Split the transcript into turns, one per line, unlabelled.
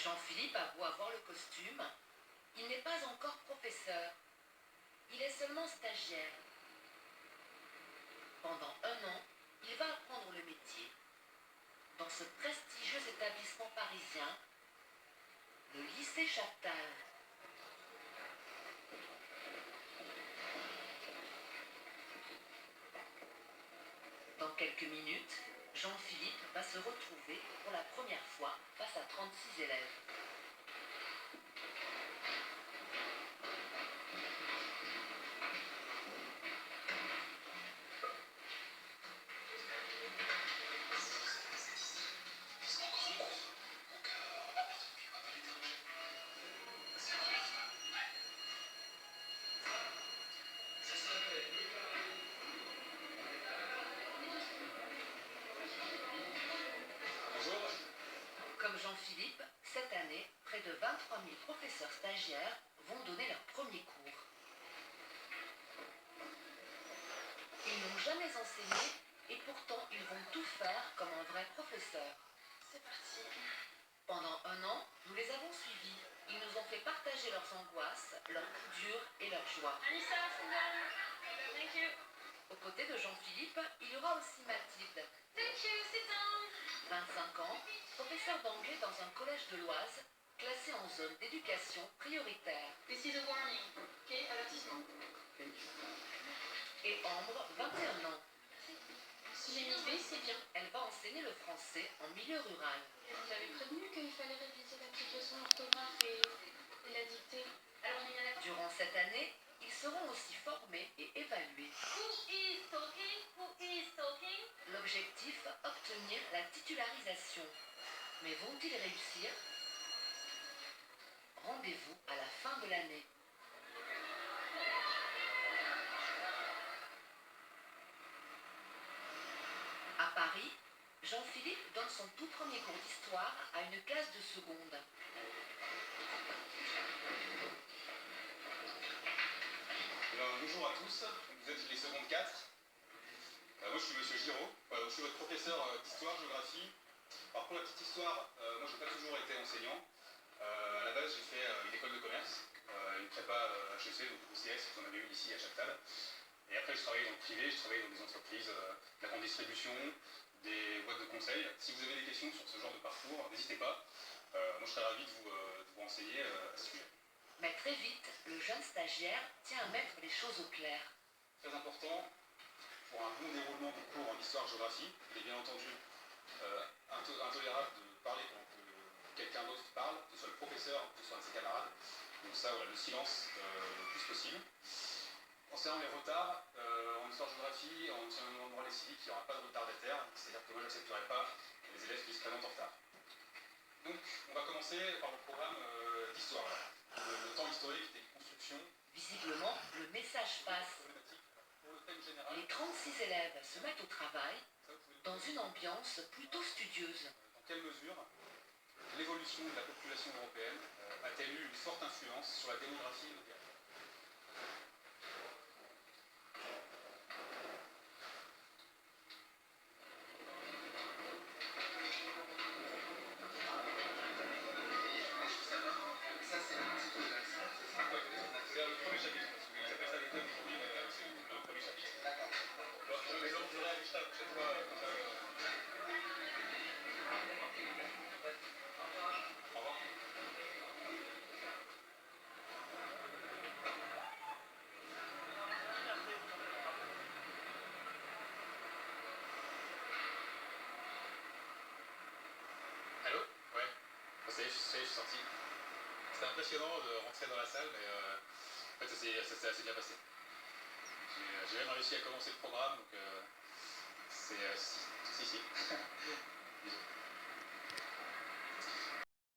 Jean-Philippe a beau avoir le costume, il n'est pas encore professeur. Il est seulement stagiaire. Pendant un an, il va apprendre le métier. Dans ce prestigieux établissement parisien, le lycée Chaptal. Dans quelques minutes, Jean-Philippe va se retrouver pour la première fois face à 36 élèves. Comme Jean-Philippe, cette année, près de 23 000 professeurs stagiaires vont donner leur premier cours. Ils n'ont jamais enseigné et pourtant ils vont tout faire comme un vrai professeur.
C'est parti.
Pendant un an, nous les avons suivis. Ils nous ont fait partager leurs angoisses, leurs coups durs et leurs joies.
Anissa, sit down. Thank you.
Aux côtés de Jean-Philippe, il y aura aussi Mathilde.
Thank you, sit down.
25 ans, professeur d'anglais dans un collège de l'Oise, classé en zone d'éducation prioritaire.
This is a warning. Ok, avertissement.
Et Ambre, 21 ans.
Si j'ai mis B, c'est bien.
Elle va enseigner le français en milieu rural.
Vous avez prévenu qu'il fallait réviser l'application orthographe et la dictée. Alors, il y en a...
Durant cette année, ils seront aussi formés et évalués.
Who is talking? Who is talking?
L'objectif, obtenir la titularisation. Mais vont-ils réussir? Rendez-vous à la fin de l'année. À Paris, Jean-Philippe donne son tout premier cours d'histoire à une classe de seconde.
Bonjour à tous, vous êtes les secondes 4. Moi je suis Monsieur Giraud, je suis votre professeur d'histoire-géographie. Alors pour la petite histoire, moi j'ai pas toujours été enseignant. À la base j'ai fait une école de commerce, une prépa HEC, donc OCS, vous en avez une ici à Chaptal. Et après je travaillais dans le privé, je travaillais dans des entreprises, de la grande distribution, des boîtes de conseil. Si vous avez des questions sur ce genre de parcours, n'hésitez pas. Moi je serais ravi de vous renseigner à ce sujet.
Mais très vite, le jeune stagiaire tient à mettre les choses au clair.
Très important, pour un bon déroulement du cours en histoire-géographie, il est bien entendu intolérable de parler pendant que quelqu'un d'autre parle, que ce soit le professeur, que ce soit un de ses camarades. Donc ça, voilà, le silence le plus possible. Concernant les retards, en histoire-géographie, en droit et civique, il n'y aura pas de retardataire, c'est-à-dire que moi je n'accepterai pas les élèves qui se présentent en retard. Donc on va commencer par le programme d'histoire. Le temps historique des constructions.
Visiblement, le message passe. Les 36 élèves se mettent au travail dans une ambiance plutôt studieuse.
Dans quelle mesure l'évolution de la population européenne a-t-elle eu une forte influence sur la démographie mondiale? Je suis sorti. C'était impressionnant de rentrer dans la salle, mais en fait, ça s'est assez bien passé. J'ai même réussi à commencer le programme, donc si. Bisous.